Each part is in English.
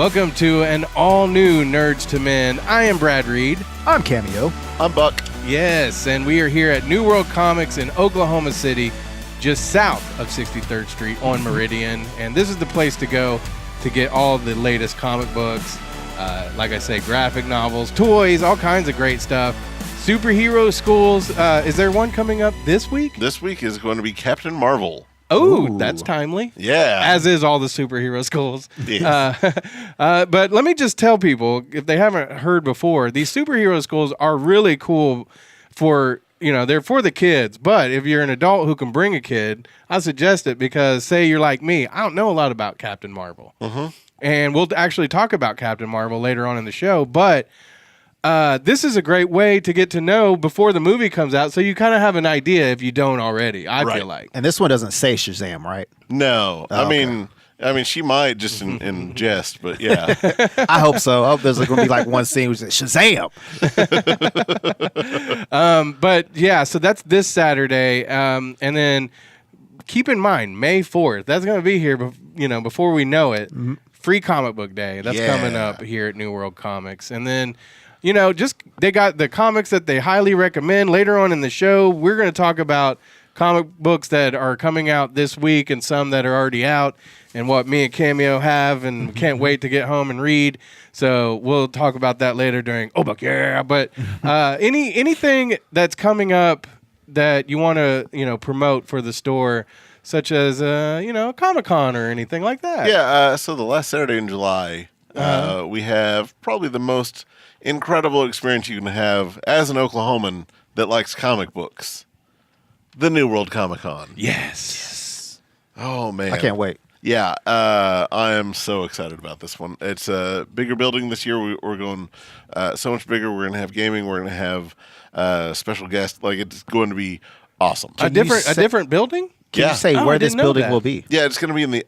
Welcome to an all-new Nerds to Men. I am Brad Reed. I'm Cameo. I'm Buck. Yes, and we are here at New World Comics in Oklahoma City, just south of 63rd Street on Meridian. And this is the place to go to get all the latest comic books, like I say, graphic novels, toys, all kinds of great stuff. Superhero schools. Is there one coming up this week? This week is going to be Captain Marvel. Oh, that's timely. Yeah. As is all the superhero schools. Yes. But let me just tell people, if they haven't heard before, these superhero schools are really cool for, they're for the kids. But if you're an adult who can bring a kid, I suggest it because, say you're like me, I don't know a lot about Captain Marvel. Mm-hmm. And we'll actually talk about Captain Marvel later on in the show. But this is a great way to get to know before the movie comes out, so you kind of have an idea if you don't already. I feel like. And this one doesn't say Shazam, right? No. Oh, I mean, she might just in jest, but yeah. I hope so. I hope there's going to be like one scene which says Shazam. But yeah, so that's this Saturday, and then keep in mind May 4th. That's going to be here, before we know it. Mm-hmm. Free Comic Book Day. That's coming up here at New World Comics, and then. They got the comics that they highly recommend. Later on in the show, we're going to talk about comic books that are coming out this week and some that are already out and what me and Cameo have and can't wait to get home and read. So we'll talk about that later during Buck, yeah. But anything that's coming up that you want to, promote for the store, such as, Comic-Con or anything like that. Yeah, so the last Saturday in July, we have probably the most incredible experience you can have as an Oklahoman that likes comic books. The New World Comic-Con. Yes. Oh, man. I can't wait. Yeah, I am so excited about this one. It's a bigger building this year. We're going so much bigger. We're going to have gaming. We're going to have special guests. Like, it's going to be awesome. A different building? Can you say where this building will be? Yeah, it's going to be in the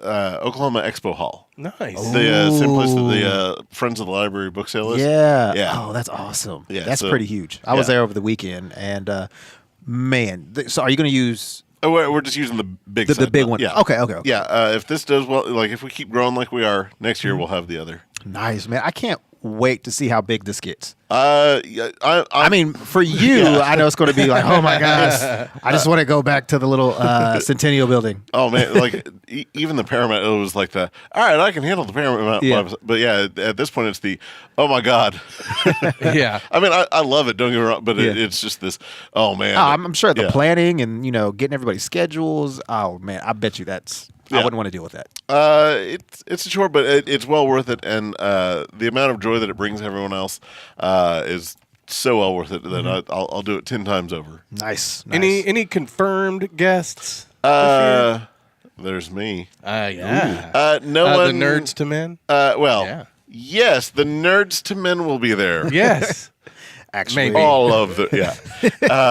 Oklahoma Expo Hall. Nice. The same place that the Friends of the Library book sale is. Yeah. Oh, that's awesome. Yeah, that's pretty huge. I was there over the weekend, and so are you going to use? Oh, we're just using the big the big one. Yeah. Okay. Yeah. If this does well, like if we keep growing like we are next year, we'll have the other. Nice, man. I can't wait to see how big this gets. I mean, for you, I know it's going to be like, oh my gosh, I just want to go back to the little Centennial building. Oh man, like even the Paramount, it was like all right, I can handle the Paramount. Yeah. But yeah, at this point, it's the, oh my God. Yeah. I mean, I love it. Don't get me wrong, but it's just this. Oh man. I'm sure the planning and getting everybody's schedules. Oh man, I bet you I wouldn't want to deal with that. It's a chore, but it's well worth it, and the amount of joy that it brings everyone else is so well worth it that I'll do it 10 times over. Nice. Any confirmed guests? There's me. Yeah. No one. The Nerds to Men. Yes, the Nerds to Men will be there. Yes. Actually, maybe. All of the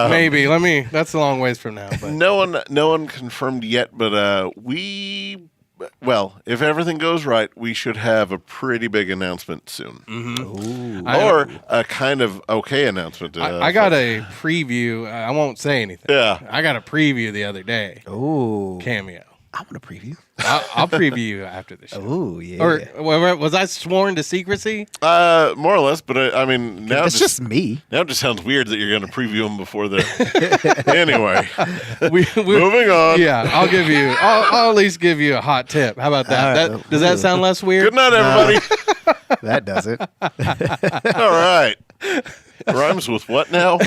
maybe. That's a long ways from now. But. No one confirmed yet, but if everything goes right, we should have a pretty big announcement soon. Mm-hmm. Or a kind of okay announcement. I got a preview. I won't say anything. Yeah. I got a preview the other day. Ooh. Cameo. I want a preview. I'll preview you after the show. Ooh, yeah. Or was I sworn to secrecy? More or less, but I mean, now it's just me. Now it just sounds weird that you're going to preview them before the. Anyway, we're moving on. Yeah, I'll at least give you a hot tip. How about that? Does that sound less weird? Good night, everybody. That does it. All right. Rhymes with what now?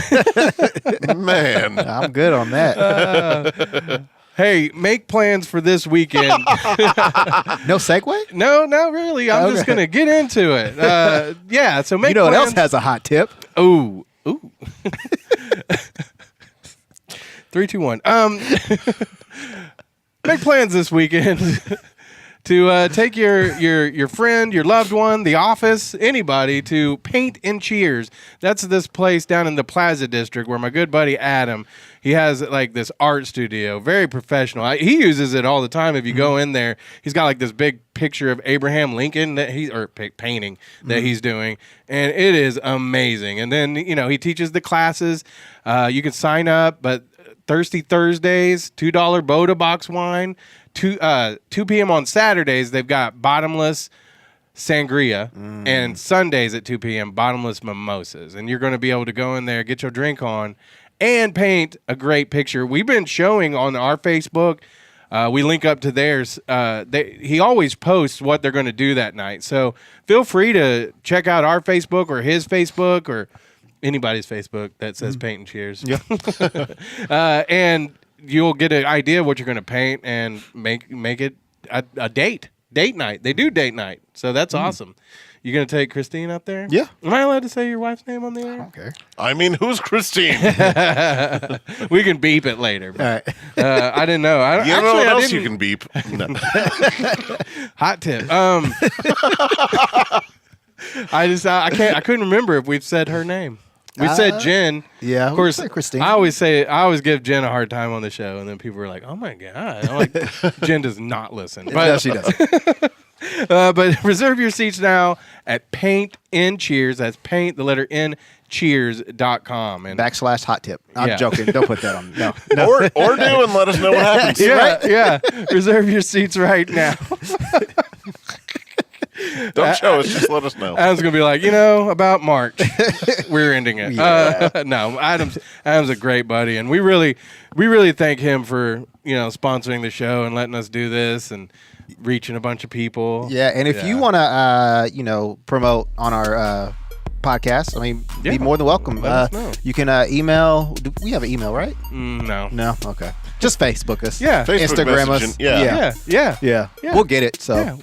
Man, I'm good on that. Hey, make plans for this weekend. No segue? No, not really. I'm just going to get into it. So make plans. What else has a hot tip? Ooh. 3, 2, 1. Make plans this weekend to take your friend, your loved one, the office, anybody to Paint and Cheers. That's this place down in the Plaza District where my good buddy Adam, he has like this art studio, very professional. He uses it all the time. If you go in there, he's got like this big picture of Abraham Lincoln painting that he's doing, and it is amazing. And then he teaches the classes. You can sign up, but Thirsty Thursdays, $2 Boda box wine. 2 p.m. on Saturdays, they've got bottomless sangria, and Sundays at 2 p.m. bottomless mimosas. And you're going to be able to go in there, get your drink on, and paint a great picture. We've been showing on our Facebook. We link up to theirs. He always posts what they're going to do that night. So feel free to check out our Facebook or his Facebook or anybody's Facebook that says Paint and Cheers. Yeah. And you'll get an idea of what you're going to paint and make it a date night. They do date night. So that's awesome. You going to take Christine up there? Yeah. Am I allowed to say your wife's name on the air? Okay. I mean, who's Christine? We can beep it later. All right. I didn't know. You don't know what else you can beep. No. Hot tip. I couldn't remember if we've said her name. We said Jen. Yeah, Of course, we said Christine. I always give Jen a hard time on the show, and then people are like, "Oh my god!" I'm like, Jen does not listen. No, But she doesn't. but reserve your seats now at Paint in Cheers. That's paint the letter N cheers.com. And / hot tip. I'm Yeah. joking. Don't put that on. No. Or do and let us know what happens. yeah. Reserve your seats right now. Don't show us, just let us know. Adam's gonna be like, about March, we're ending it. No, Adam's a great buddy, and we really thank him for sponsoring the show and letting us do this and reaching a bunch of people. Yeah, and if you want to, promote on our podcast, I mean, be more than welcome. Let us know. You can email. Do we have an email, right? No. No. Okay. Just Facebook us. Yeah. Facebook Instagram us. messaging, yeah. Yeah. Yeah. Yeah. We'll get it. So. Yeah,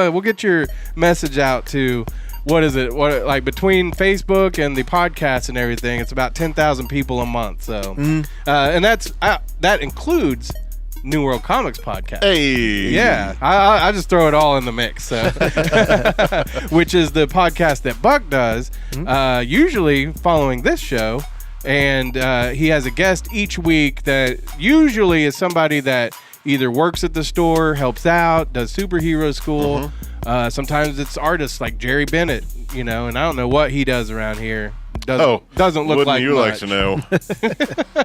we'll get your message out to what is it? What like between Facebook and the podcast and everything? It's about 10,000 people a month. So, and that includes New World Comics podcast. Hey. Yeah, I just throw it all in the mix. So. Which is the podcast that Buck does, usually following this show. And he has a guest each week that usually is somebody that either works at the store, helps out, does superhero school. Sometimes it's artists like Jerry Bennett, and I don't know what he does around here. Doesn't look wouldn't like you much. like to know?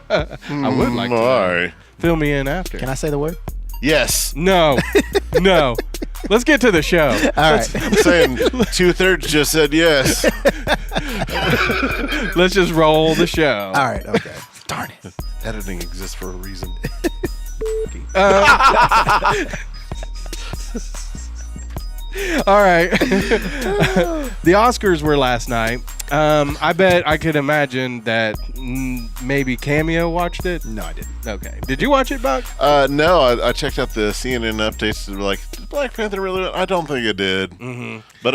I would like to know. Fill me in after. Can I say the word? Yes. No. Let's get to the show. All right. I'm saying 2/3 just said yes. Let's just roll the show. All right. Okay. Darn it. Editing exists for a reason. All right. The Oscars were last night. I bet I could imagine that maybe Cameo watched it. No, I didn't. Okay. Did you watch it, Buck? No, I checked out the CNN updates. They were like, did Black Panther really win? I don't think it did. But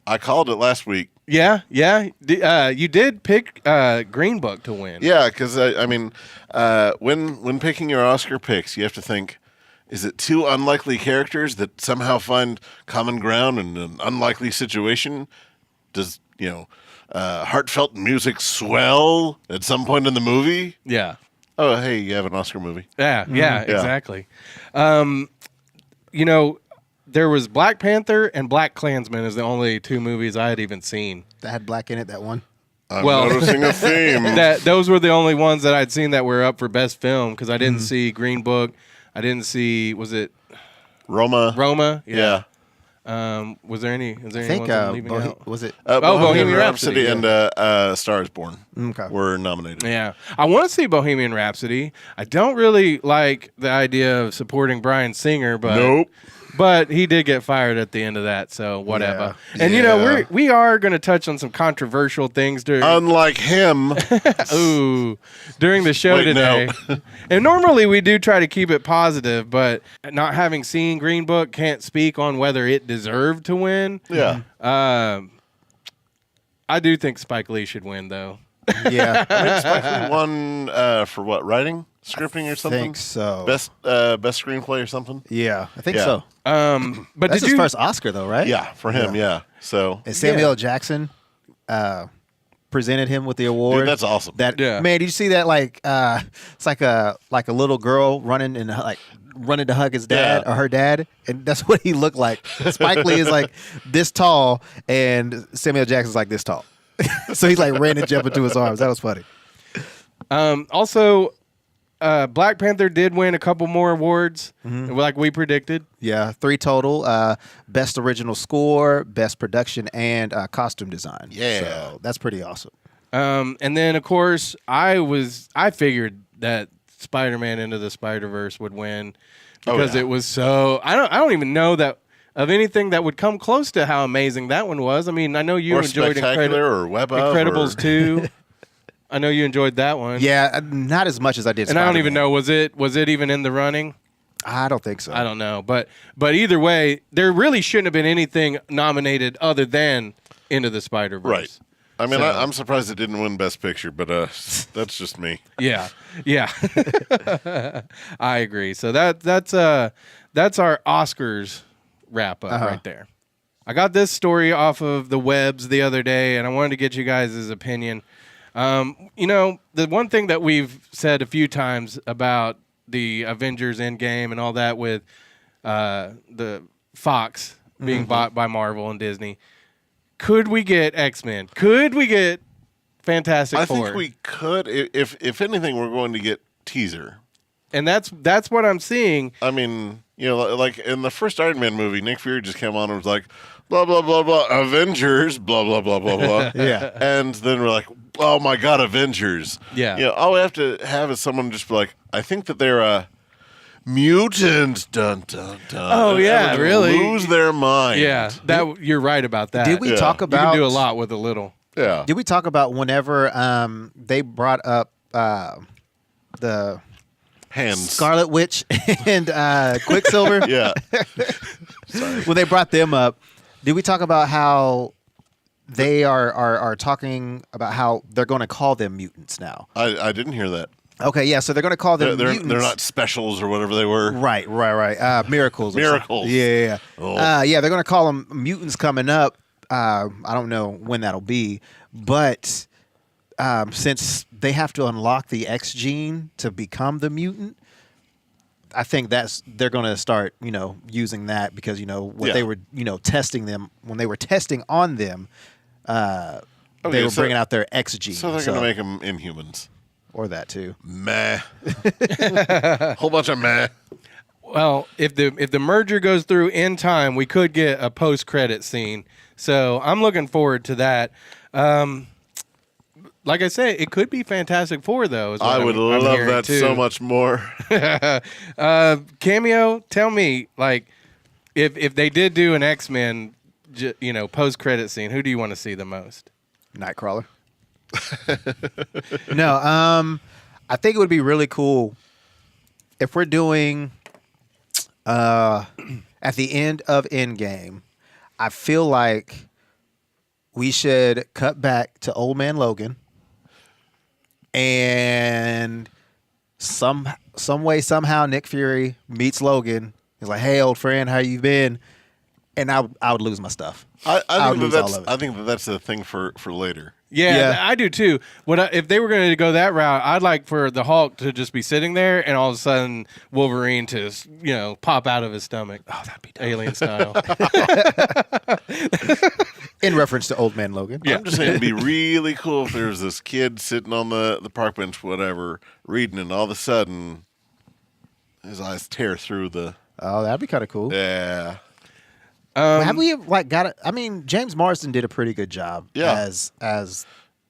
I called it last week. Yeah. You did pick Green Book to win. Yeah, because when picking your Oscar picks, you have to think, is it two unlikely characters that somehow find common ground in an unlikely situation? Does heartfelt music swell at some point in the movie? Yeah. Oh, hey, you have an Oscar movie. Yeah, exactly. There was Black Panther and Black Klansman is the only two movies I had even seen. That had black in it, that one. I'm noticing a theme. Those were the only ones that I'd seen that were up for Best Film because I didn't see Green Book. I didn't see, was it Roma? Yeah. Was there any? Is there I any think ones I'm leaving out? was it? Bohemian Rhapsody, and Star is Born were nominated. Yeah, I want to see Bohemian Rhapsody. I don't really like the idea of supporting Bryan Singer, but Nope. But he did get fired at the end of that, so whatever. Yeah. And we are going to touch on some controversial things during. Unlike him, during the show today. No. And normally we do try to keep it positive, but not having seen Green Book, can't speak on whether it deserved to win. Yeah. I do think Spike Lee should win, though. Yeah. I think Spike Lee won for what, writing, scripting, or something? I think so. Best screenplay or something? Yeah, I think Yeah. so. But That's did his first Oscar, though, right? Yeah, for him, yeah. So And Samuel L. Jackson presented him with the award. Dude, that's awesome. Man, did you see that? Like, it's like a little girl running to hug his dad or her dad, and that's what he looked like. Spike Lee is like this tall, and Samuel L. Jackson's like this tall. So he like ran and jumped into his arms. That was funny. Also, Black Panther did win a couple more awards, like we predicted. Yeah, 3 total. Best original score, best production, and costume design. Yeah. So that's pretty awesome. And then, of course, I figured that Spider-Man Into the Spider-Verse would win because it was so. I don't even know that of anything that would come close to how amazing that one was. I mean, I know you enjoyed Spectacular or Web of Incredibles 2. I know you enjoyed that one. Yeah, not as much as I did. And Spider-Man. I don't even know was it even in the running? I don't think so. I don't know, but either way, there really shouldn't have been anything nominated other than Into the Spider-Verse. Right. I mean, I'm surprised it didn't win Best Picture, but that's just me. Yeah. I agree. So that's our Oscars wrap up right there. I got this story off of the webs the other day, and I wanted to get you guys' opinion. The one thing that we've said a few times about the Avengers Endgame and all that with the Fox being bought by Marvel and Disney, could we get X-Men? Could we get Fantastic Four? I think we could. If anything, we're going to get teaser. And that's what I'm seeing. I mean, like in the first Iron Man movie, Nick Fury just came on and was like, blah, blah, blah, blah, Avengers, blah, blah, blah, blah, blah. Yeah. And then we're like, oh my God, Avengers. Yeah. All we have to have is someone just be like, I think that they're a mutant. Dun, dun, dun. Oh, And yeah, everyone really? lose their mind. Yeah, you're right about that. Did we talk You about? can do a lot with a little. Yeah. Did we talk about whenever they brought up the Hands. Scarlet Witch and Quicksilver? Yeah. When they brought them up, did we talk about how they are talking about how they're going to call them mutants now? I didn't hear that. Okay, yeah, so they're going to call them They're mutants. they're not specials or whatever they were. Right. Miracles. or Miracles. something. Yeah. Oh. Yeah, they're going to call them mutants coming up. I don't know when that'll be, but since they have to unlock the X gene to become the mutant, I think they're going to start, using that because what they were, testing them when they were testing on them, they were bringing out their X gene. So they're going to make them Inhumans. Or that too. Meh. Whole bunch of meh. Well, if the merger goes through in time, we could get a post-credit scene. So I'm looking forward to that. Like I say, it could be Fantastic Four, though. Is what I would I'm love hearing, that too. so much more. Cameo, tell me, like, if they did do an X-Men, post-credit scene, who do you want to see the most? Nightcrawler. No, I think it would be really cool if we're doing at the end of Endgame. I feel like we should cut back to Old Man Logan, and some way somehow Nick Fury meets Logan. He's like, "Hey, old friend, how you been?" And I would lose my stuff. I think that's the thing for later. Yeah, I do too. If they were going to go that route, I'd like for the Hulk to just be sitting there, and all of a sudden Wolverine to pop out of his stomach. Oh, that'd be dope. Alien style. In reference to Old Man Logan. Yeah. I'm just saying it'd be really cool if there was this kid sitting on the park bench, whatever, reading, and all of a sudden his eyes tear through the. Oh, that'd be kind of cool. Yeah. Have we got it? I mean, James Marsden did a pretty good job as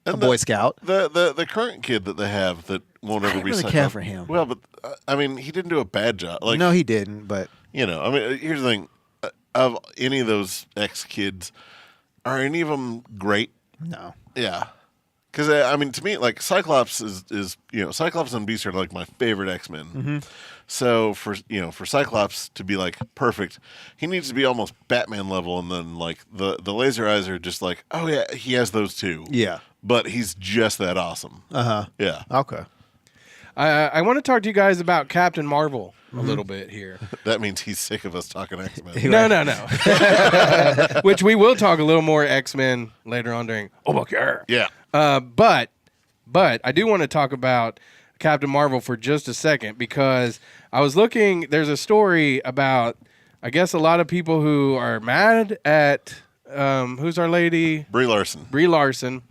a Boy Scout. The current kid that they have that won't ever be really sent care up. for him. Well, but I mean, he didn't do a bad job. Like, No, he didn't. But I mean, here's the thing: of any of those ex kids, are any of them great? no. Yeah. Because I mean, to me, like Cyclops is Cyclops and Beast are like my favorite X-Men. Mm-hmm. So for Cyclops to be like perfect, he needs to be almost Batman level, and then like the laser eyes are just like, oh yeah, he has those too. Yeah. But he's just that awesome. Yeah. Okay. I want to talk to you guys about Captain Marvel a little bit here. That means he's sick of us talking X-Men. No. Which we will talk a little more X-Men later on during Obamacare. Yeah. But I do want to talk about Captain Marvel for just a second because I was looking. There's a story about, I guess, a lot of people who are mad at who's our lady? Brie Larson. Brie Larson.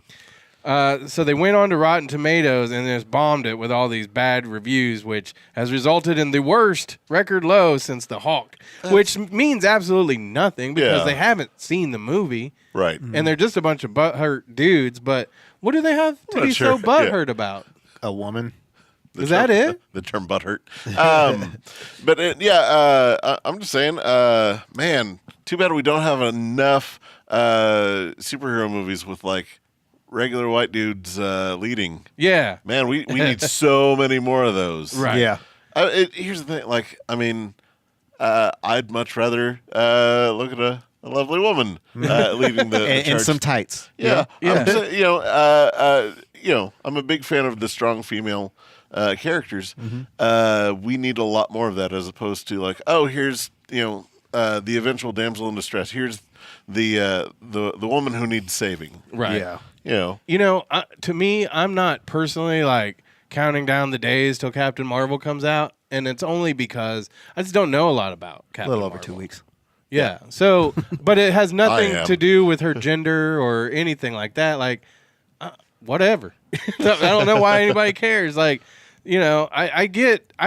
So they went on to Rotten Tomatoes and just bombed it with all these bad reviews, which has resulted in the worst record low since The Hulk, which means absolutely nothing because they haven't seen the movie. Right. And they're just a bunch of butthurt dudes. But what do they have to be so butthurt about? A woman. Is that it? The term butthurt. But I'm just saying, man, too bad we don't have enough superhero movies with like regular white dudes leading. Yeah. Man, we need so many more of those. Right. Yeah. Here's the thing. Like, I mean, I'd much rather look at a lovely woman leading the And charge. some tights. Yeah. Yeah. I'm just, I'm a big fan of the strong female characters. We need a lot more of that as opposed to like, oh, here's the eventual damsel in distress. Here's the woman who needs saving. Right. Yeah. To me, I'm not personally like counting down the days till Captain Marvel comes out, and it's only because I just don't know a lot about A Captain little Marvel. over 2 weeks. Yeah. So, but it has nothing am. to do with her gender or anything like that. Like, whatever. I don't know why anybody cares. Like, I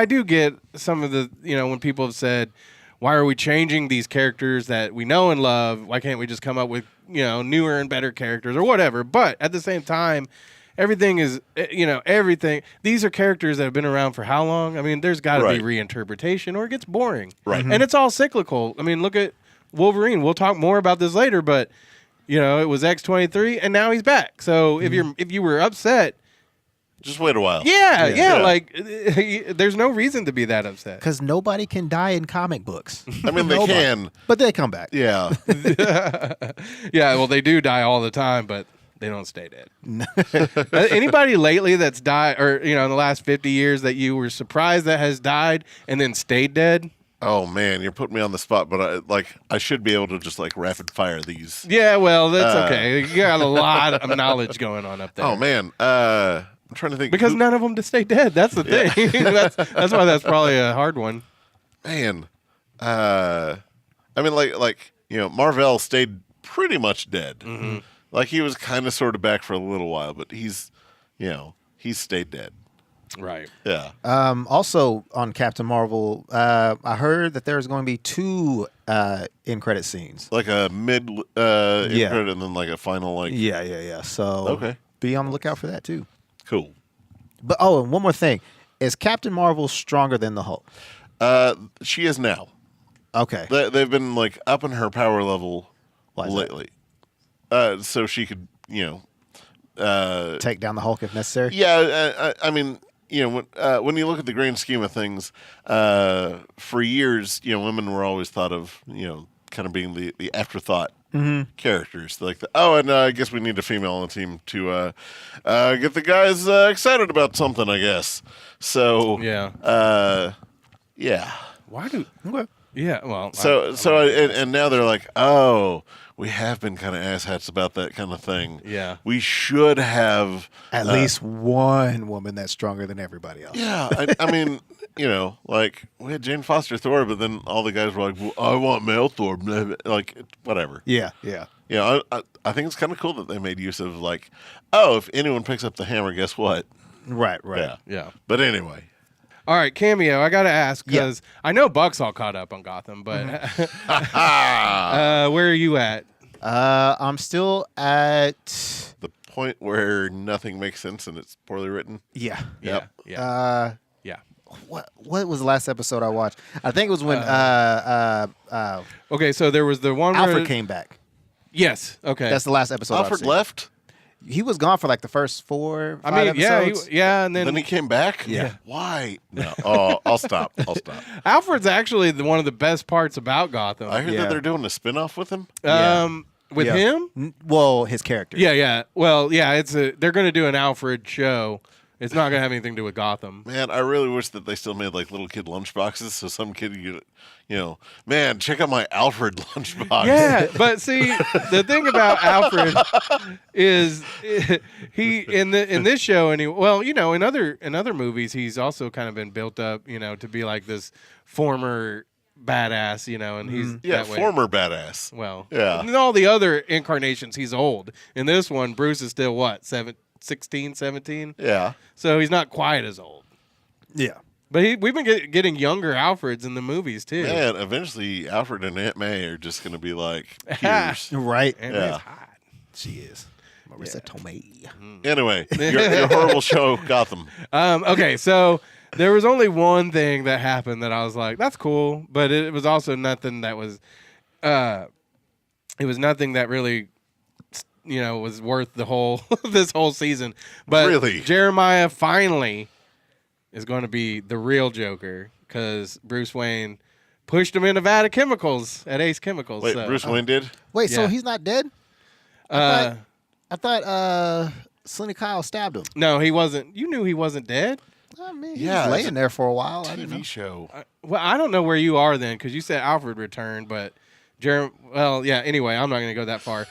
do get some of the, when people have said, why are we changing these characters that we know and love? Why can't we just come up with, newer and better characters or whatever? But at the same time, everything is, everything. These are characters that have been around for how long? I mean, there's got to be reinterpretation or it gets boring. Right. And it's all cyclical. I mean, look at Wolverine. We'll talk more about this later, but, it was X-23 and now he's back. So if you were upset, Just wait a while. yeah, like there's no reason to be that upset. Because nobody can die in comic books. I mean, they Nobody. can. But they come back. Yeah. Yeah, well, they do die all the time, but they don't stay dead. Anybody lately that's died, or in the last 50 years that you were surprised that has died and then stayed dead? Oh man, you're putting me on the spot, but I should be able to just like rapid fire these. Yeah, well, that's okay. You got a lot of knowledge going on up there. Oh man, I'm trying to think because none of them to stay dead. That's the thing. that's why that's probably a hard one. Man, I mean, like Marvel stayed pretty much dead. Mm-hmm. Like he was kind of sort of back for a little while, but he's stayed dead. Right. Yeah. Also on Captain Marvel, I heard that there's going to be 2 end credit scenes. Like a mid Yeah. credit and then like a final like. Yeah. So Okay. be on the lookout for that too. Cool. But and one more thing. Is Captain Marvel stronger than the Hulk? She is now. Okay. They've been like up in her power level Why is that? lately, so she could Take down the Hulk if necessary? Yeah, I mean, when you look at the grand scheme of things, for years, women were always thought of, kind of being the afterthought characters. Like, I guess we need a female on the team to get the guys excited about something, I guess. So, Yeah. yeah. Why do? Okay. Yeah. Well. And now they're like, oh, we have been kind of asshats about that kind of thing. Yeah. We should have At least one woman that's stronger than everybody else. Yeah, I mean, like we had Jane Foster Thor, but then all the guys were like, well, "I want male Thor," like whatever. Yeah. I think it's kind of cool that they made use of like, oh, if anyone picks up the hammer, guess what? Right. Yeah. But anyway, All right, Cameo. I got to ask Yeah. because I know Buck's all caught up on Gotham, but where are you at? I'm still at the point where nothing makes sense and it's poorly written. yeah. Yep. Yeah. Yeah. What was the last episode I watched? I think it was when Okay, so there was the one where Alfred came back. Yes. Okay. That's the last episode. I've Alfred seen. left. He was gone for like the first 4, 5 I mean, episodes. and Then he came back. Yeah. Why? No. Oh, I'll stop. Alfred's actually one of the best parts about Gotham. I heard Yeah. that they're doing a spin-off with him. With Yeah. him? Well, his character. Yeah. Well, yeah, they're going to do an Alfred show. It's not going to have anything to do with Gotham. Man, I really wish that they still made like little kid lunchboxes, so some kid could, man, check out my Alfred lunchbox. Yeah, but see, the thing about Alfred is he in this show, and in other movies, he's also kind of been built up, to be like this former badass, and he's that way. Former badass. Well, Yeah. in all the other incarnations, he's old. In this one, Bruce is still what, 16, 17. Yeah. So he's not quite as old. Yeah. But we've been getting younger Alfreds in the movies too. Man, eventually Alfred and Aunt May are just going to be like peers. Right. And Yeah. it's hot. She is. Marissa Tomei. Anyway, your horrible show, Gotham. Okay, so there was only one thing that happened that I was like, that's cool, but it was also nothing that was, it was nothing that really, was worth the whole this whole season. But Really? Jeremiah finally is going to be the real Joker because Bruce Wayne pushed him in Nevada Chemicals at Ace Chemicals. Wait, so, Bruce Wayne did? Wait, so Yeah. he's not dead? I thought Slinny Kyle stabbed him. No, he wasn't. You knew he wasn't dead. I mean, he Yeah, was it's laying there for a while. I didn't know. TV show. Well, I don't know where you are then because you said Alfred returned, but well, yeah. Anyway, I'm not going to go that far.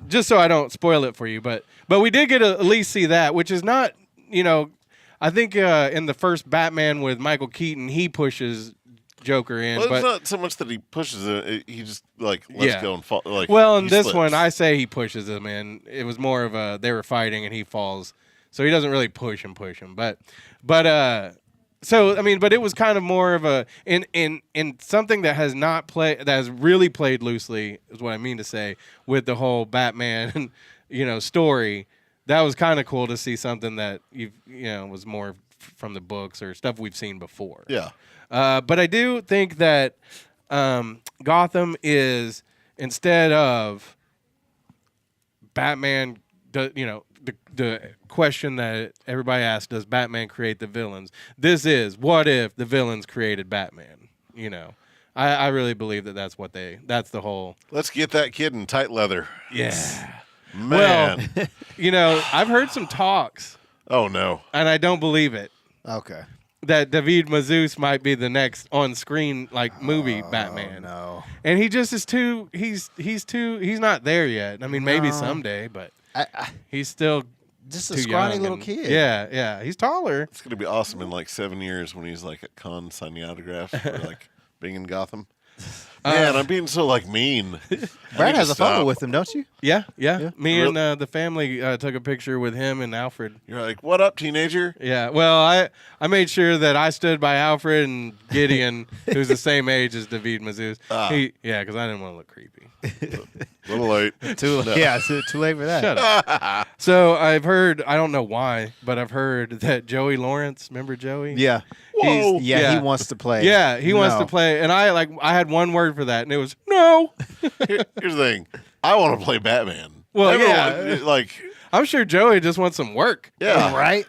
Just so I don't spoil it for you, but we did get to at least see that, which is not, I think in the first Batman with Michael Keaton, he pushes Joker in, Well, but it's not so much that he pushes it; he just lets go and fall. Like, well, in he this slips. one, I say he pushes him in. It was more of a they were fighting and he falls, so he doesn't really push him, but so I mean, but it was kind of more of a in something that has not played that has really played loosely is what I mean to say with the whole Batman, story. That was kind of cool to see something that was more from the books or stuff we've seen before. Yeah. But I do think that Gotham is instead of Batman, the question that everybody asks, does Batman create the villains? This is, what if the villains created Batman? I really believe that's that's the whole. Let's get that kid in tight leather. Yeah. Man. Well, I've heard some talks, Oh no. and I don't believe it, Okay. that David Mazouz might be the next on-screen movie Batman. No. And he just is too. He's not there yet. I mean, maybe No. someday, but I he's still just a too scrawny young little and- kid. Yeah. He's taller. It's gonna be awesome in like 7 years when he's like at con signing autographs for like being in Gotham. Man, I'm being so like mean. Brad has a photo stop. with him, don't you? Yeah. Me Real- and the family took a picture with him and Alfred. You're like, what up, teenager? Yeah. Well, I made sure that I stood by Alfred and Gideon, who's the same age as David Mazouz. Ah. Because I didn't want to look creepy. A little late. Too No. Yeah, too late for that. Shut up. So I've heard, I don't know why, but I've heard that Joey Lawrence, remember Joey? Yeah. Whoa. Yeah, he Yeah. wants to play. Yeah, he wants to No. play, and I had one word for that, and it was no. Here's the thing. I want to play Batman. Well, Everyone, yeah. like, I'm sure Joey just wants some work. yeah. Right?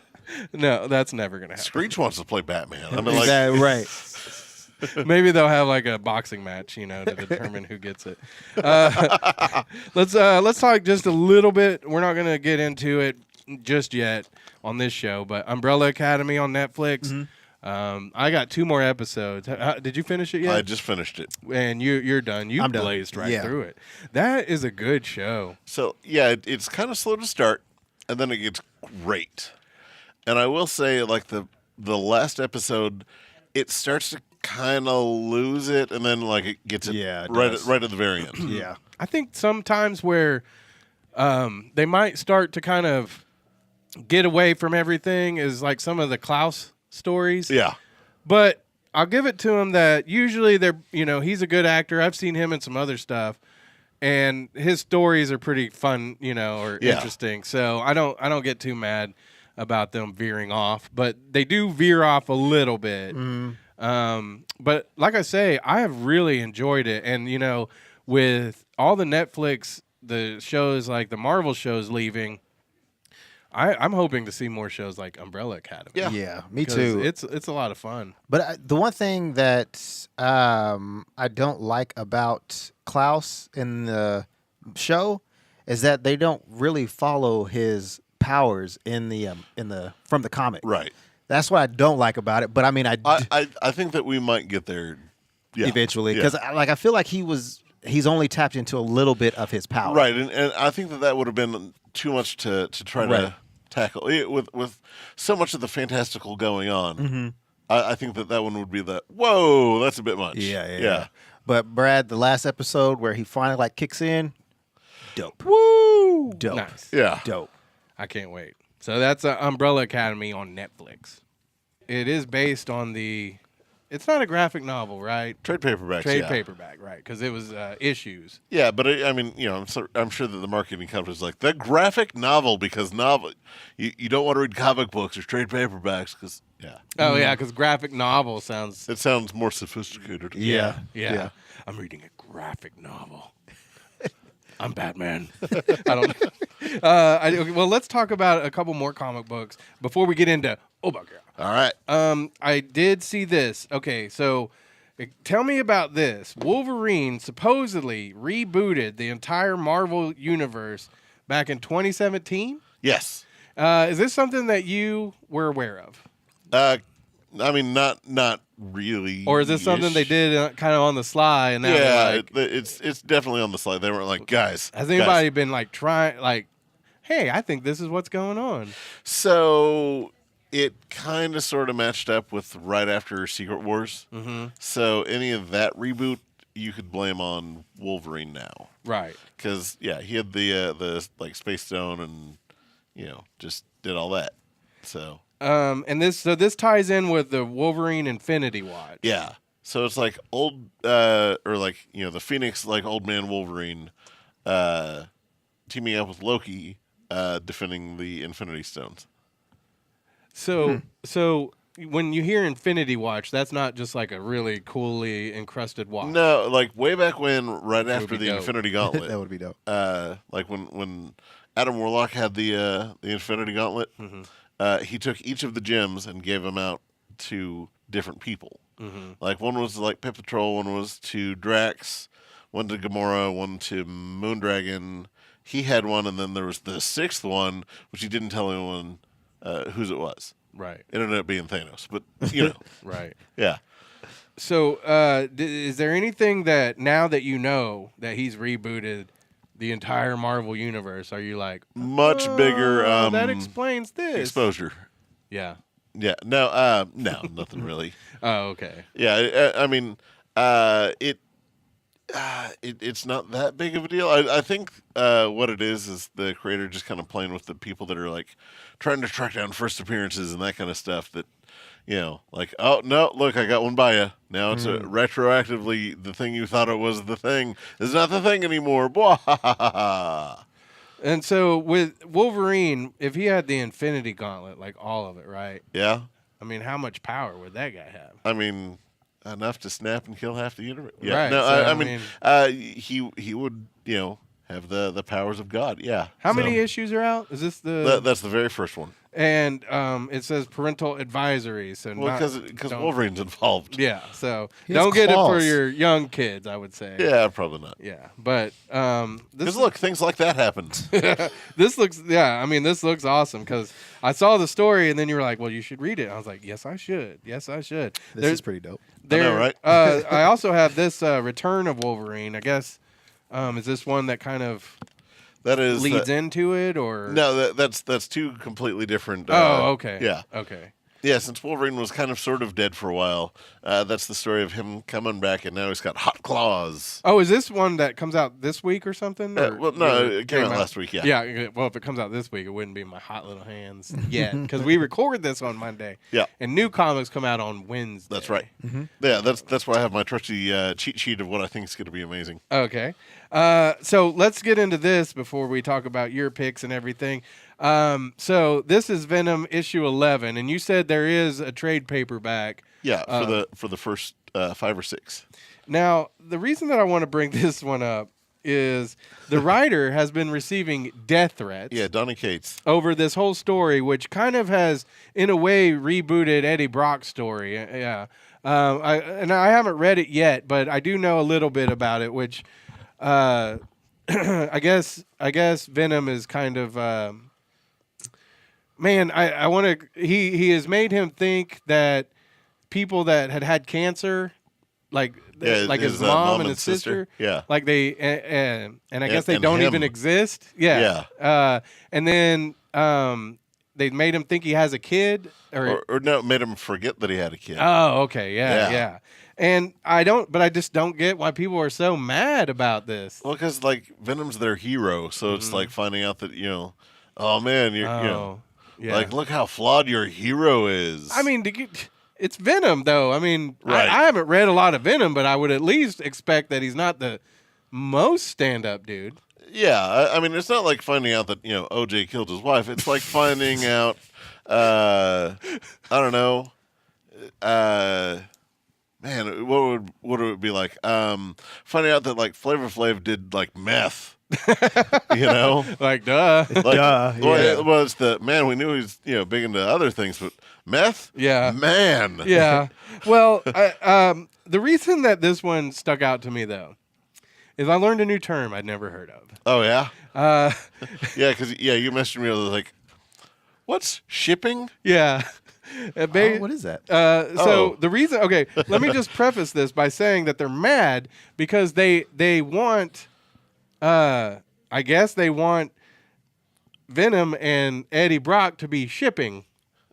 No, that's never gonna happen. Screech wants to play Batman. I mean, Is like, that right? Maybe they'll have like a boxing match, to determine who gets it. Let's talk just a little bit. We're not gonna get into it just yet on this show, but Umbrella Academy on Netflix. I got 2 more episodes. Did you finish it yet? I just finished it. And you're done. You I'm done. blazed right Yeah. through it. That is a good show. So yeah, it's kind of slow to start, and then it gets great. And I will say, like the last episode, it starts to kind of lose it, and then like it gets it, Yeah, it right does. at the very end. Yeah. I think sometimes where they might start to kind of get away from everything is like some of the Klaus stories. Yeah, But I'll give it to him that usually they're, he's a good actor. I've seen him in some other stuff, and his stories are pretty fun, or Yeah. interesting. So I don't get too mad about them veering off, but they do veer off a little bit. But like I say, I have really enjoyed it, and with all the Netflix, the shows like the Marvel shows leaving, I'm hoping to see more shows like Umbrella Academy. Yeah. Yeah, me 'Cause too. It's a lot of fun. But the one thing that I don't like about Klaus in the show is that they don't really follow his powers in the from the comic. right. That's what I don't like about it. But I mean, I think that we might get there. Yeah. eventually Yeah. because I feel like he's only tapped into a little bit of his power. Right, and I think that would have been too much to try Right. to tackle it with so much of the fantastical going on. Mm-hmm. I think that one would be whoa, that's a bit much. Yeah. But Brad, the last episode where he finally kicks in, Dope. Woo! Dope. Nice. Yeah. Dope. I can't wait. So that's Umbrella Academy on Netflix. It is based on the. It's not a graphic novel, right? Trade paperbacks. Trade paperback, right? Because it was issues. Yeah, but I mean, I'm sure that the marketing company's like the graphic novel because you don't want to read comic books or trade paperbacks because Oh yeah, because graphic novel sounds. it sounds more sophisticated. Yeah. I'm reading a graphic novel. I'm Batman. I don't know. Okay, well, let's talk about a couple more comic books before we get into. Oh my god. All right. I did see this. Okay, so tell me about this. Wolverine supposedly rebooted the entire Marvel universe back in 2017. Yes. Is this something that you were aware of? I mean, not really. Or is this something they did kind of on the sly? And now they're like, it's definitely on the slide. They weren't like, guys. has anybody been like trying, like, hey, I think this is what's going on? So it kind of sort of matched up with right after Secret Wars. Mm-hmm. So any of that reboot you could blame on Wolverine now, Right. because he had the like Space Stone and just did all that. So And this ties in with the Wolverine Infinity Watch. yeah, so it's like old or like the Phoenix, like old man Wolverine teaming up with Loki defending the Infinity Stones. So when you hear Infinity Watch, that's not just like a really coolly encrusted watch. No, like way back when, right would after be the dope. Infinity That Gauntlet, would be dope. like when Adam Warlock had the Infinity Gauntlet, he took each of the gems and gave them out to different people. Like one was like Pit Patrol, one was to Drax, one to Gamora, one to Moondragon. He had one, and then there was the sixth one, which he didn't tell anyone whose it was. Right. It ended up being Thanos, but Right. yeah. So is there anything that now that you know that he's rebooted the entire Marvel universe, are you like Much bigger that explains this exposure. Yeah. Yeah, no, nothing really. Oh, okay. Yeah, I mean, it's not that big of a deal. I think what it is the creator just kind of playing with the people that are like trying to track down first appearances and that kind of stuff. That like, oh no, look, I got one by you. Now it's retroactively the thing you thought it was the thing is not the thing anymore. Blah. And so with Wolverine, if he had the Infinity Gauntlet, like all of it, right? Yeah, I mean, how much power would that guy have? I mean, enough to snap and kill half the universe. Yeah, Right, no, so, I I mean, he would have the powers of God. Yeah. How So, many issues are out? Is this the that's the very first one. and it says parental advisory, so Well, not- because don't- Wolverine's involved. Yeah, so He has don't get it for claws. your young kids, I would say. Yeah, probably not. Yeah, but this Because look, things like that happen. this looks this looks awesome because I saw the story and then you were like, well, you should read it. I was like, yes, I should. Yes, I should. This is pretty dope. I know, right? I also have this Return of Wolverine. I guess is this one that kind of That is leads into it, or No, that's two completely different. Oh, okay. Yeah, Okay. yeah. Since Wolverine was kind of sort of dead for a while, that's the story of him coming back, and now he's got hot claws. Oh, is this one that comes out this week or something? Or- Well, no, or it came out last week. Yeah, Yeah. Well, if it comes out this week, it wouldn't be in my hot little hands yet because we record this on Monday. Yeah. And new comics come out on Wednesday. That's right. Yeah, that's why I have my trusty cheat sheet of what I think is going to be amazing. Okay. So let's get into this before we talk about your picks and everything. So this is Venom issue 11, and you said there is a trade paperback. Yeah, for the first 5 or 6. Now, the reason that I want to bring this one up is the writer has been receiving death threats. Yeah, Donny Cates. Over this whole story, which kind of has, in a way, rebooted Eddie Brock's story. Yeah. I haven't read it yet, but I do know a little bit about it, which I guess Venom is kind of man, I want to he has made him think that people that had cancer like his mom and his sister, yeah, like they and I guess they and don't him. even exist. Yeah. Yeah. And then they made him think he has a kid, or no, it made him forget that he had a kid. Oh, okay, yeah. And I just don't get why people are so mad about this. Well, because like Venom's their hero, so it's like finding out that oh man, like look how flawed your hero is. I mean, it's Venom though. I mean, Right. I haven't read a lot of Venom, but I would at least expect that he's not the most stand-up dude. Yeah, I mean, it's not like finding out that OJ killed his wife. It's like finding out, I don't know, man, what would it be like? Finding out that like Flavor Flav did like meth. Like duh. Like, Duh, well, it's the man. We knew he was big into other things, but meth. Yeah. Man. Yeah. Well, the reason that this one stuck out to me though is I learned a new term I'd never heard of. Oh yeah. Yeah, because you messaged me. I was like, "What's shipping?" Yeah. What is that? So the reason, okay, let me just preface this by saying that they're mad because they want, I guess they want Venom and Eddie Brock to be shipping.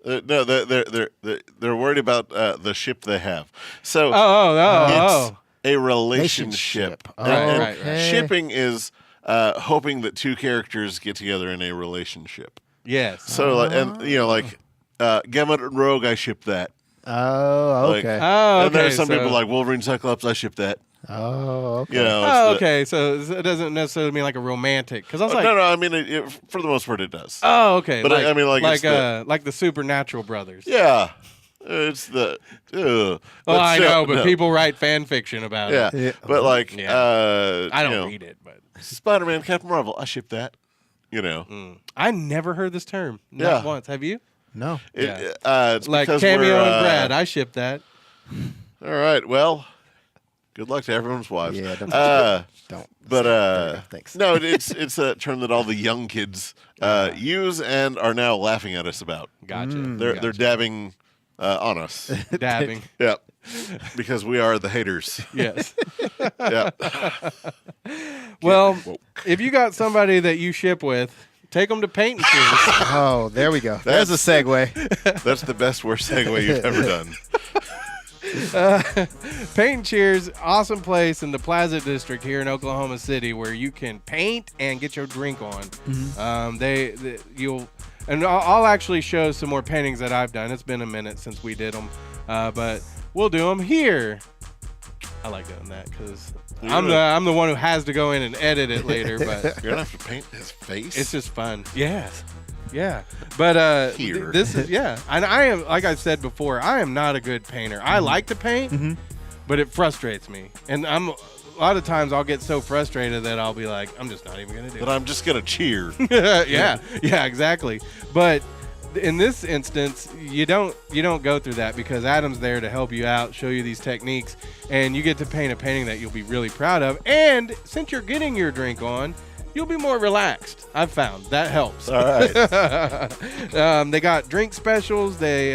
No, they're worried about the ship they have. So Oh. a relationship. Oh, And right. shipping is hoping that two characters get together in a relationship. Yes. So like Gambit and Rogue, I ship that. Oh, Like, okay. and there's some people like Wolverine, Cyclops, I ship that. Oh, okay. It's okay. So it doesn't necessarily mean like a romantic. Because I was like, no. I mean, for the most part, it does. oh, okay. But I mean, like it's like the Supernatural brothers. yeah, it's the. Well, I know, but people write fan fiction about it. Yeah, but like, I don't read it, but Spider-Man, Captain Marvel, I ship that. I never heard this term. Not Yeah. once. Have you? No. It's Like because Cameo we're, and Brad. I ship that. All right. Well, good luck to everyone's wives. Yeah, don't. But thanks. no, it's a term that all the young kids use and are now laughing at us about. Gotcha. They're dabbing on us. Dabbing. Yeah, because we are the haters. Yes. Yeah. Well, if you got somebody that you ship with, take them to Paint and Cheers. Oh, there we go. There's a segue. That's the best worst segue you've ever done. Paint and Cheers, awesome place in the Plaza District here in Oklahoma City where you can paint and get your drink on. And I'll actually show some more paintings that I've done. It's been a minute since we did them, but we'll do them here. I like doing that because I'm the one who has to go in and edit it later. But You're gonna have to paint his face. it's just fun. Yes. Yeah. But Here. this is and I am, like I said before, I am not a good painter. I like to paint, but it frustrates me. And a lot of times I'll get so frustrated that I'll be like, I'm just not even gonna do it. But I'm just gonna cheer. yeah, exactly. But in this instance, you don't go through that because Adam's there to help you out, show you these techniques, and you get to paint a painting that you'll be really proud of. And since you're getting your drink on, you'll be more relaxed. I've found that helps. All right. They got drink specials. They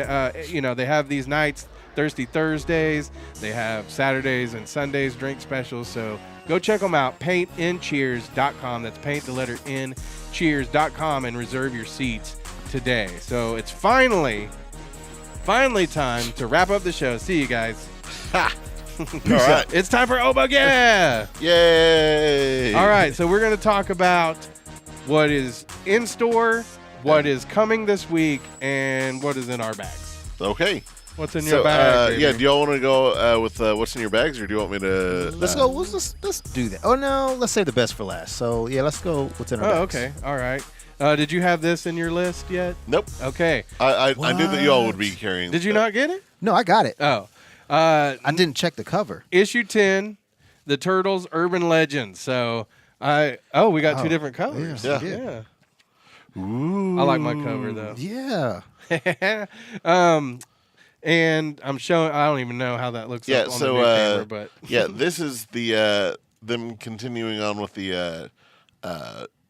they have these nights, Thirsty Thursdays. They have Saturdays and Sundays drink specials. So go check them out. PaintInCheers.com. That's paint the letter N cheers.com and reserve your seats today. So it's finally time to wrap up the show. See you guys. All right. It's time for Obug. Yeah. Yay. All right. So we're going to talk about what is in store, what is coming this week, and what is in our bags. Okay. What's in your bag? Do y'all want to go with what's in your bags, or do you want me to? Let's go. Let's do that. Oh no, let's save the best for last. So yeah, let's go. What's in our bags? Okay. All right. Did you have this in your list yet? Nope. Okay. I knew that y'all would be carrying. Did you not get it? No, I got it. Oh. I didn't check the cover. Issue 10, The Turtles Urban Legends. So we got two different colors. Yeah. Ooh. I like my cover though. Yeah. And I'm showing. I don't even know how that looks. Yeah. Up on So the new camera, but yeah, this is the them continuing on with the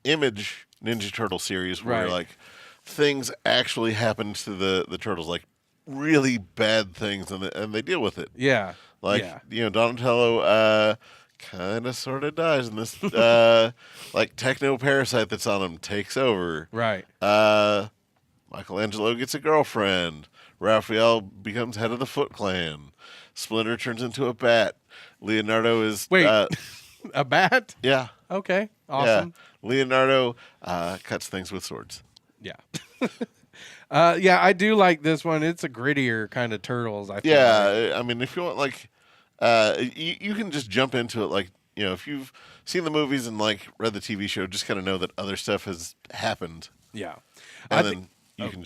Image Ninja Turtle series where Right. like things actually happen to the turtles, like really bad things, and they deal with it. yeah, Like yeah. Donatello kind of sort of dies, and this like techno parasite that's on him takes over. Right. Michelangelo gets a girlfriend. Raphael becomes head of the Foot Clan. Splinter turns into a bat. Leonardo is Wait, a bat? yeah. Okay, awesome. Yeah. Leonardo cuts things with swords. Yeah. Yeah, I do like this one. It's a grittier kind of Turtles. I feel like. Yeah, I mean, if you want, like, you can just jump into it. Like, if you've seen the movies and like read the TV show, just kind of know that other stuff has happened, Yeah. and then you can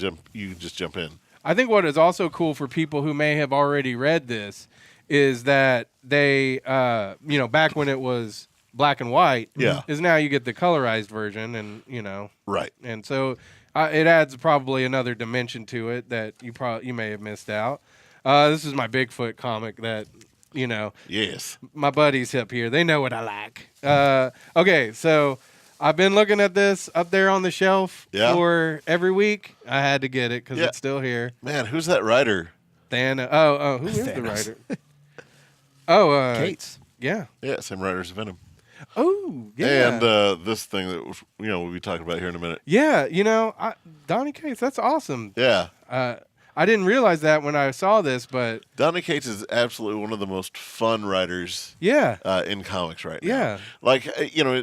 just jump in. I think what is also cool for people who may have already read this is that they, back when it was black and white, Yeah. is now you get the colorized version, and Right. and so it adds probably another dimension to it that you may have missed out. This is my Bigfoot comic that Yes. my buddies up here, they know what I like. Okay, so I've been looking at this up there on the shelf for every week. I had to get it because it's still here. Man, who's that writer? Who is the writer? Cates. Yeah. Yeah, same writer as Venom. Oh, yeah. And this thing that we'll be talking about here in a minute. Yeah, Donnie Cates, that's awesome. Yeah. I didn't realize that when I saw this, but Donnie Cates is absolutely one of the most fun writers in comics right now. Yeah. Like,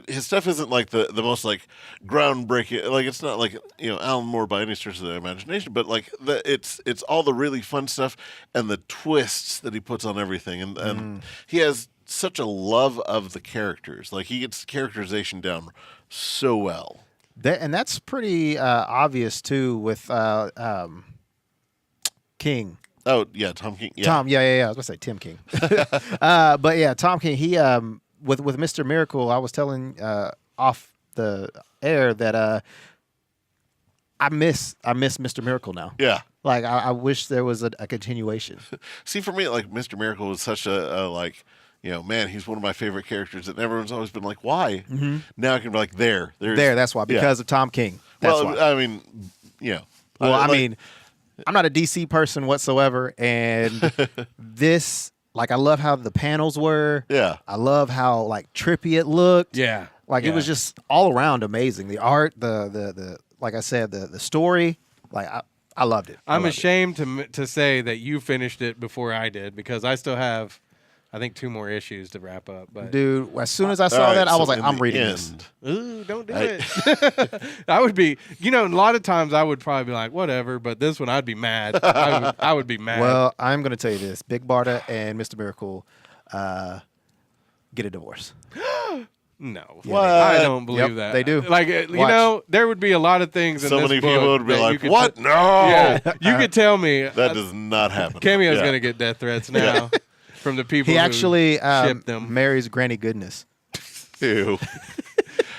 his stuff isn't like the most like groundbreaking, like it's not like, Alan Moore by any stretch of the imagination, but like it's all the really fun stuff and the twists that he puts on everything. And he has such a love of the characters. Like he gets characterization down so well. And that's pretty obvious too with King. Oh yeah, Tom King. Yeah. Tom, yeah. I was gonna say Tim King, but yeah, Tom King. He with Mr. Miracle. I was telling off the air that I miss Mr. Miracle now. Yeah. Like I wish there was a continuation. See, for me, like Mr. Miracle was such a like, man, he's one of my favorite characters, and everyone's always been like, why? Mm-hmm. Now I can be like, there's that's why, because of Tom King. That's why. I mean, Well, I mean, I'm not a DC person whatsoever, and this, like, I love how the panels were. Yeah. I love how like trippy it looked. yeah. Like it was just all around amazing. The art, the like I said, the story, like I loved it. I'm ashamed to say that you finished it before I did because I still have, I think, 2 more issues to wrap up. But dude, as soon as I saw that, I was like, I'm reading this. Ooh, don't do it. I would be, a lot of times I would probably be like, whatever, but this one I'd be mad. I would be mad. Well, I'm going to tell you this. Big Barda and Mr. Miracle get a divorce. No. What? I don't believe Yep, that. they do. Like, there would be a lot of things in So this many book people would be that like, you could what? No. Yeah, you could tell me. That does not happen. Cameo's going to get death threats now from the people He who actually shipped them. marries Granny Goodness. Ew.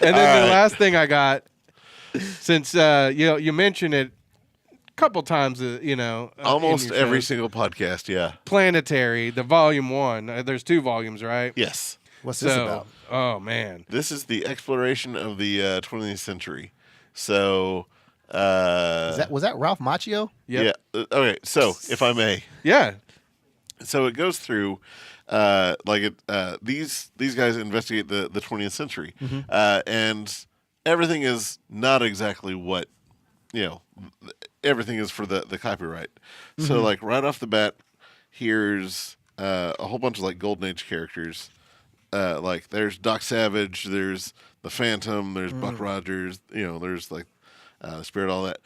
And then All the right. last thing I got, since you mentioned it a couple times, Almost in your every shows, single podcast, yeah. Planetary, the volume 1. There's 2 volumes, right? Yes. What's this about? Oh man, This is the exploration of the 20th century. So, Was that Ralph Macchio? yep. yeah. Okay, so if I may, Yeah, so it goes through these guys investigate the 20th century, and everything is not exactly what everything is for the copyright. So like right off the bat, here's a whole bunch of like Golden Age characters. Like there's Doc Savage, there's the Phantom, there's Buck Rogers, there's like Spirit, all that.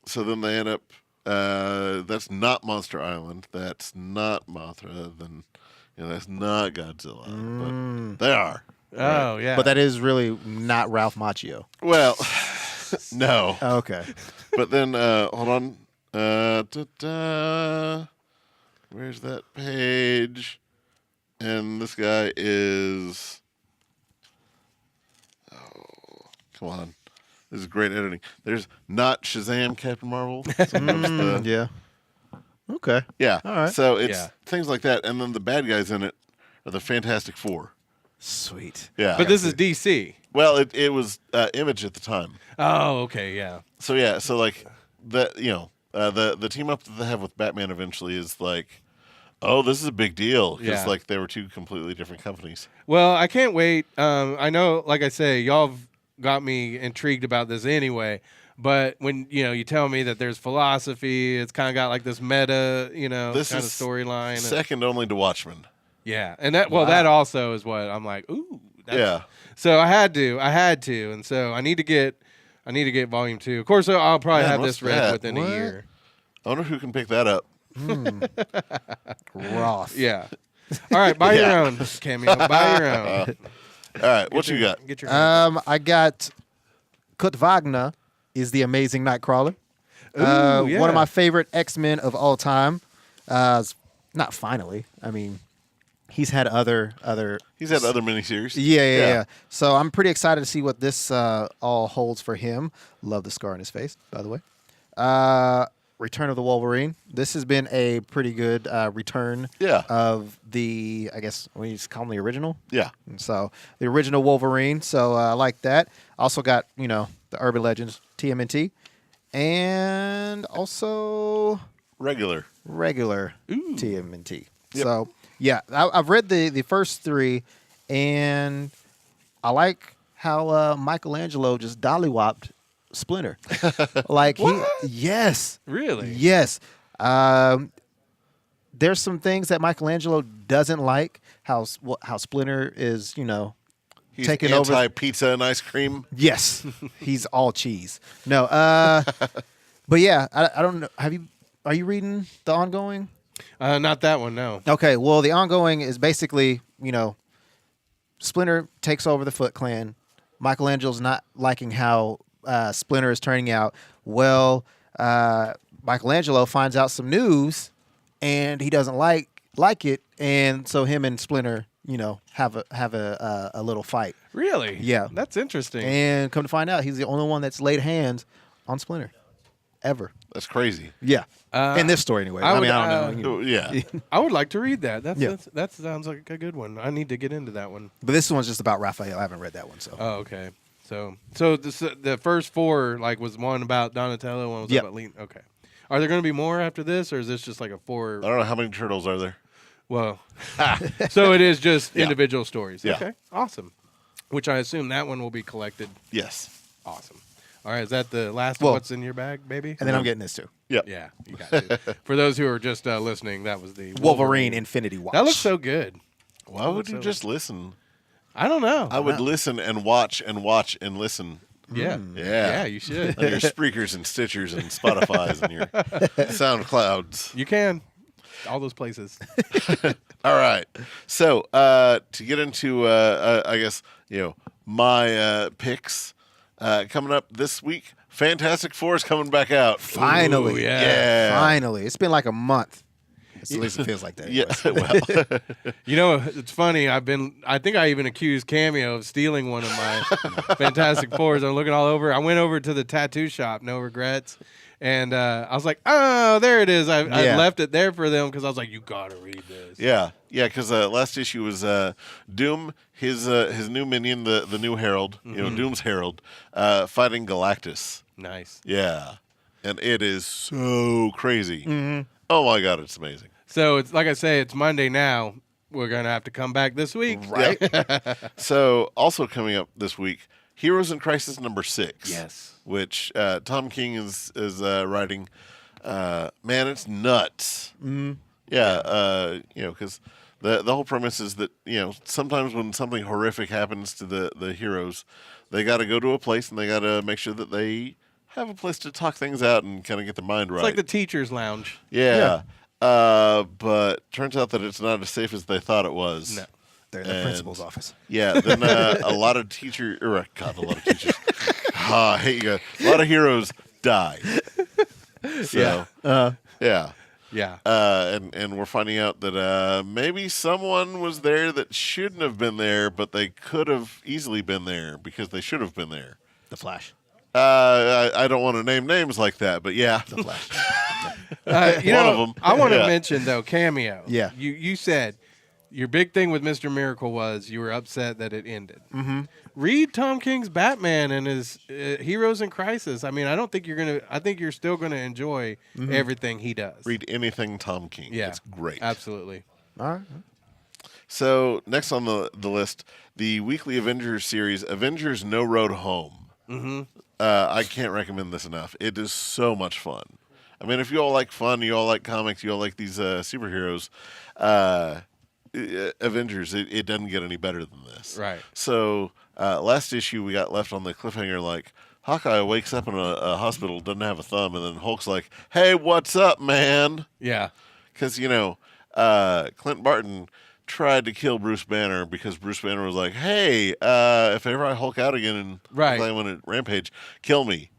So then they end up. That's not Monster Island. That's not Mothra. Then that's not Godzilla. But they are. Oh yeah. But that is really not Ralph Macchio. Well, no. Okay. But then hold on. Where's that page? And this guy is. Oh, come on. This is great editing. There's not Shazam Captain Marvel. Yeah. Okay. Yeah. All right. So it's Yeah. things like that. And then the bad guys in it are the Fantastic Four. Sweet. Yeah. but this is DC. Well, it was Image at the time. Oh, okay, yeah. So yeah, so like the the team up that they have with Batman eventually is like, oh, this is a big deal because Yeah. like they were 2 completely different companies. Well, I can't wait. I know, like I say, y'all have got me intrigued about this anyway. But when you tell me that there's philosophy, it's kind of got like this meta, This kind of is storyline. second only to Watchmen. Yeah, and that also is what I'm like. Ooh, Yeah. So I had to, and so I need to get volume 2. Of course, I'll probably Man, have what's this read that? within a year. I wonder who can pick that up. Roth. Yeah. All right, buy your own Cameo. Buy your own. All right, what you got? Get your. I got Kurt Wagner is the amazing Nightcrawler. Ooh, One of my favorite X-Men of all time. Not finally. I mean, he's had other. He's had other miniseries. Yeah. So I'm pretty excited to see what this all holds for him. Love the scar on his face, by the way. Return of the Wolverine. This has been a pretty good return of the, I guess, what you just call him, the original? Yeah. So the original Wolverine. So I like that. Also got, the Urban Legends TMNT. And also Regular. TMNT. Yep. So, yeah, I've read the first 3, and I like how Michelangelo just dollywopped Splinter. Like yes. Really? Yes. There's some things that Michelangelo doesn't like. How Splinter is, He's taking over. anti-pizza and ice cream. Yes, he's all cheese. No, but yeah, I don't know. Are you reading the ongoing? Not that one. No. Okay, well, the ongoing is basically, Splinter takes over the Foot Clan. Michelangelo's not liking how Splinter is turning out. Well, Michelangelo finds out some news, and he doesn't like it, and so him and Splinter, have a little fight. Really? Yeah. That's interesting. And come to find out, he's the only one that's laid hands on Splinter, ever. That's crazy. Yeah. In this story, anyway. I don't know. Yeah. I would like to read that. Yeah. That sounds like a good one. I need to get into that one. But this one's just about Raphael. I haven't read that one, so. Oh, okay. So the first 4 was one about Donatello, one was about Lean. Okay. Are there going to be more after this, or is this just like a 4? I don't know how many turtles are there. Well, so it is just individual stories. Yeah. Okay. Awesome. Which I assume that one will be collected. Yes. Awesome. All right. Is that the last Well, of what's in your bag, baby? And then I'm getting this, too. Yep. Yeah. You got to. For those who are just listening, that was the Wolverine Infinity Watch. That looks so good. Why would you just listen? I don't know. I would listen and watch and listen. Yeah. Yeah. Yeah, you should. On your Spreakers and Stitchers and Spotify's and your SoundClouds. You can. All those places. All right. So to get into, I guess, my picks coming up this week, Fantastic Four is coming back out. Finally. Ooh, yeah. Finally. It's been like a month. At least it feels like that. Yeah. Well, It's funny. I think I even accused Cameo of stealing one of my Fantastic Fours. I'm looking all over. I went over to the tattoo shop, No Regrets, and I was like, oh, there it is. I left it there for them because I was like, you got to read this. yeah. Because last issue was Doom, his new minion, the new Herald, Doom's Herald, fighting Galactus. Nice. Yeah. And it is so crazy. Mm-hmm. Oh, my God, it's amazing. So it's like I say, it's Monday now. We're going to have to come back this week. Right. So also coming up this week, Heroes in Crisis number 6. Yes. Which Tom King is writing. Man, it's nuts. Mm-hmm. Yeah, because the whole premise is that, sometimes when something horrific happens to the heroes, they got to go to a place and they got to make sure that they have a place to talk things out and kind of get their mind right. It's like the teacher's lounge. Yeah. But turns out that it's not as safe as they thought it was. No. They're in the principal's office. Yeah. Then a lot of teachers. I hate you guys. A lot of heroes die. So, yeah. Yeah. And we're finding out that maybe someone was there that shouldn't have been there, but they could have easily been there because they should have been there. The Flash. I don't want to name names like that, but yeah. The Flash. One of them. I want to mention, though, Cameo. Yeah. You said your big thing with Mr. Miracle was you were upset that it ended. Mm-hmm. Read Tom King's Batman and his Heroes in Crisis. I mean, I think you're still gonna enjoy everything he does. Read anything Tom King. Yeah, it's great. Absolutely. All right. So next on the list, the weekly Avengers series, Avengers No Road Home. Mm-hmm. I can't recommend this enough. It is so much fun. I mean, if you all like fun, you all like comics, you all like these superheroes, Avengers, it doesn't get any better than this. Right. So last issue we got left on the cliffhanger like, Hawkeye wakes up in a hospital, doesn't have a thumb, and then Hulk's like, hey, what's up, man? Yeah. Because, Clint Barton tried to kill Bruce Banner because Bruce Banner was like, hey, if ever I Hulk out again and I'm on a rampage, kill me.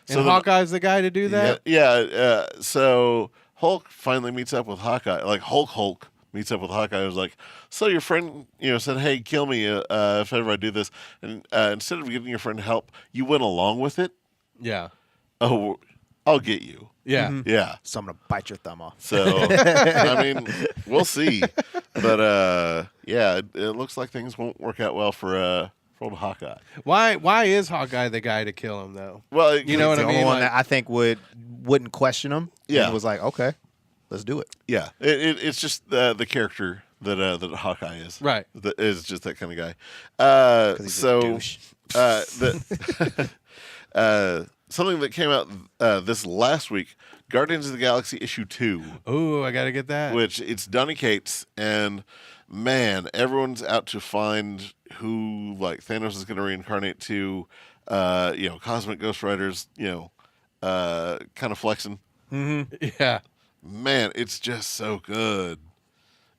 And Hawkeye's the guy to do that? Yeah. So Hulk finally meets up with Hawkeye. Like, Hulk meets up with Hawkeye. I was like, so your friend, said, hey, kill me if ever I do this. And instead of getting your friend help, you went along with it? Yeah. Oh, I'll get you. Yeah. Mm-hmm. Yeah. So I'm gonna bite your thumb off. So, I mean, we'll see. But, it looks like things won't work out well for old Hawkeye. Why is Hawkeye the guy to kill him, though? Well, you know what the I only mean? one that I think wouldn't question him. Yeah. And was like, okay, let's do it. Yeah. It's just the character that Hawkeye is. Right. That is just that kind of guy. 'Cause he's a So, douche. something that came out this last week, Guardians of the Galaxy issue 2. Oh, I got to get that. Which it's Donny Cates, and man, everyone's out to find who like Thanos is going to reincarnate to. Cosmic Ghost Riders, kind of flexing. Mm-hmm. Yeah. Man, it's just so good.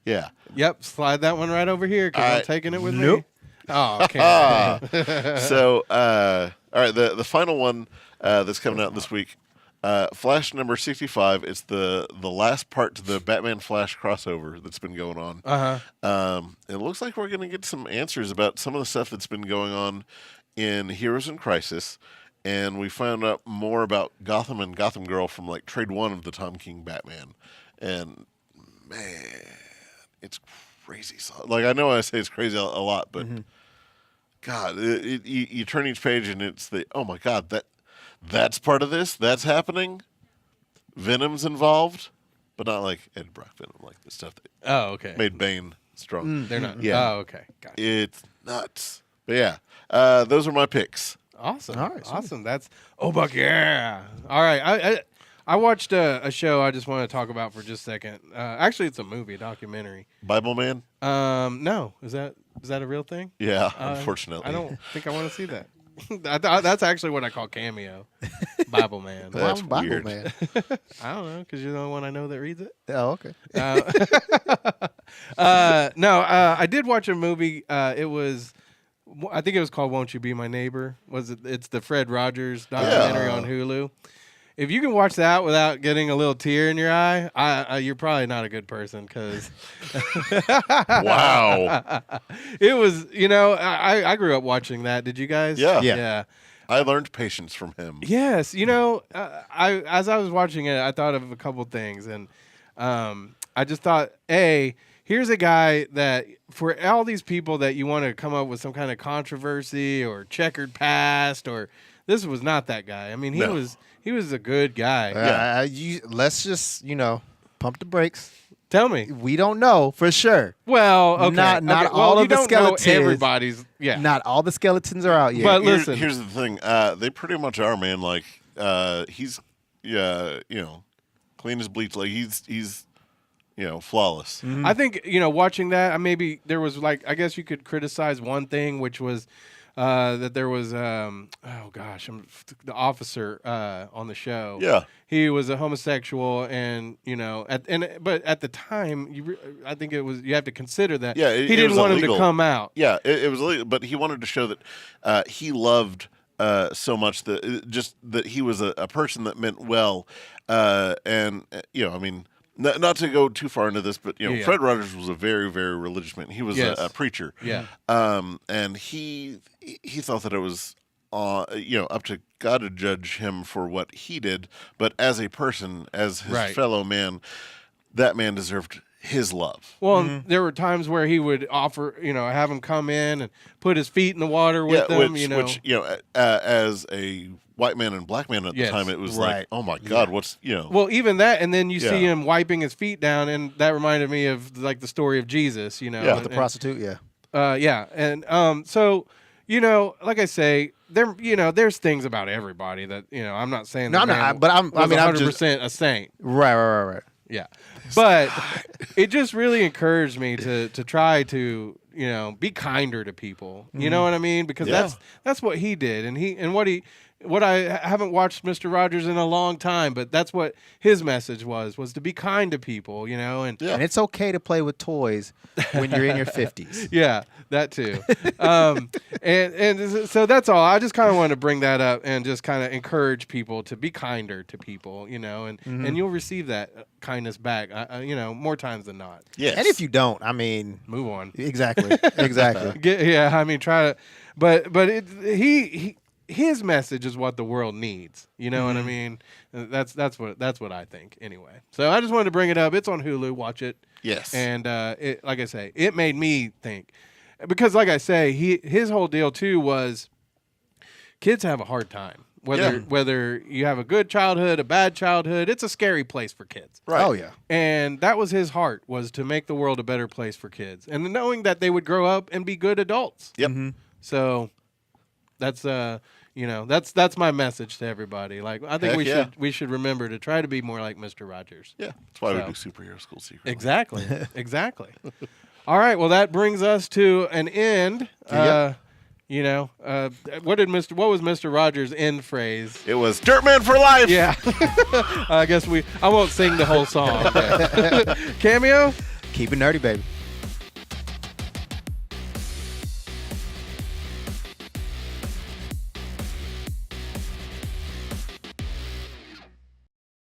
Yeah. Yep. Slide that one right over here because I'm taking it with nope. me. Oh, okay. So, all right, the final one that's coming out this week, Flash number 65. It's the last part to the Batman Flash crossover that's been going on. It looks like we're going to get some answers about some of the stuff that's been going on in Heroes in Crisis, and we found out more about Gotham and Gotham Girl from like trade 1 of the Tom King Batman, and man, it's crazy. Like, I know I say it's crazy a lot, but God, you turn each page and it's oh my God, that's part of this. That's happening. Venom's involved, but not like Ed Brock Venom, like the stuff that made Bane strong. They're not. Yeah. Oh, okay. Gotcha. It's nuts. But yeah, those are my picks. Awesome. All right, Awesome. That's Buck. Yeah. All right. I watched a show I just want to talk about for just a second. Actually, it's a movie, a documentary. Bible Man? No. Is that a real thing? Yeah, unfortunately. I don't think I want to see that. That's actually what I call Cameo. Bible Man. That's Bible weird. Man. I don't know because you're the only one I know that reads it. Oh, okay. No, I did watch a movie. I think it was called "Won't You Be My Neighbor." It's the Fred Rogers documentary on Hulu. If you can watch that without getting a little tear in your eye, you're probably not a good person because. Wow. It was, I grew up watching that. Did you guys? Yeah. I learned patience from him. Yes, as I was watching it, I thought of a couple things, and I just thought, here's a guy that for all these people that you want to come up with some kind of controversy or checkered past, or this was not that guy. I mean, he was a good guy. Let's just pump the brakes. Tell me. We don't know for sure. Well, okay. Not all of the skeletons. Everybody's Not all the skeletons are out yet. But listen, here's the thing. They pretty much are, man. Like, he's clean as bleach. Like, he's flawless. Mm-hmm. I think watching that, maybe there was I guess you could criticize one thing, which was that there was the officer on the show. Yeah, he was a homosexual, and but at the time, I think you have to consider that. Yeah, he didn't want illegal. him to come out. Yeah, it was illegal, but he wanted to show that he loved so much that he was a person that meant well, and I mean. Not to go too far into this, but Fred Rogers was a very, very religious man. He was a preacher. Yeah. And he thought that it was up to God to judge him for what he did, but as a person, as his fellow man, that man deserved his love. Well, there were times where he would offer, have him come in and put his feet in the water with them. Which as a white man and black man at the time, it was like, oh my God, what's Well, even that, and then you see him wiping his feet down, and that reminded me of the story of Jesus. The prostitute, and so like I say, there's things about everybody that I'm not saying. No, the I'm man not. But I'm 100% just a saint. right. Yeah, but it just really encouraged me to try to be kinder to people. You know what I mean? Because that's what he did, and what I haven't watched Mr. Rogers in a long time, but that's what his message was to be kind to people. And And it's okay to play with toys when you're in your 50s. yeah, that too. And so that's all. I just kind of wanted to bring that up and just kind of encourage people to be kinder to people, and you'll receive that kindness back, more times than not. Yes. And if you don't, I mean, Move on. exactly. Try to, but his message is what the world needs. You know what I mean? That's what I think anyway. So I just wanted to bring it up. It's on Hulu. Watch it. Yes. And like I say, it made me think, because like I say, his whole deal too was kids have a hard time. Whether you have a good childhood, a bad childhood, it's a scary place for kids. Right. Oh, yeah. And that was his heart, was to make the world a better place for kids, and knowing that they would grow up and be good adults. Yep. So that's that's my message to everybody. Like, I think we should remember to try to be more like Mr. Rogers. Yeah. That's why we do superhero school secretly. Exactly. All right. Well, that brings us to an end. What was Mr. Rogers' end phrase? It was Dirtman for life. Yeah. I guess I won't sing the whole song. Cameo? Keep it nerdy, baby.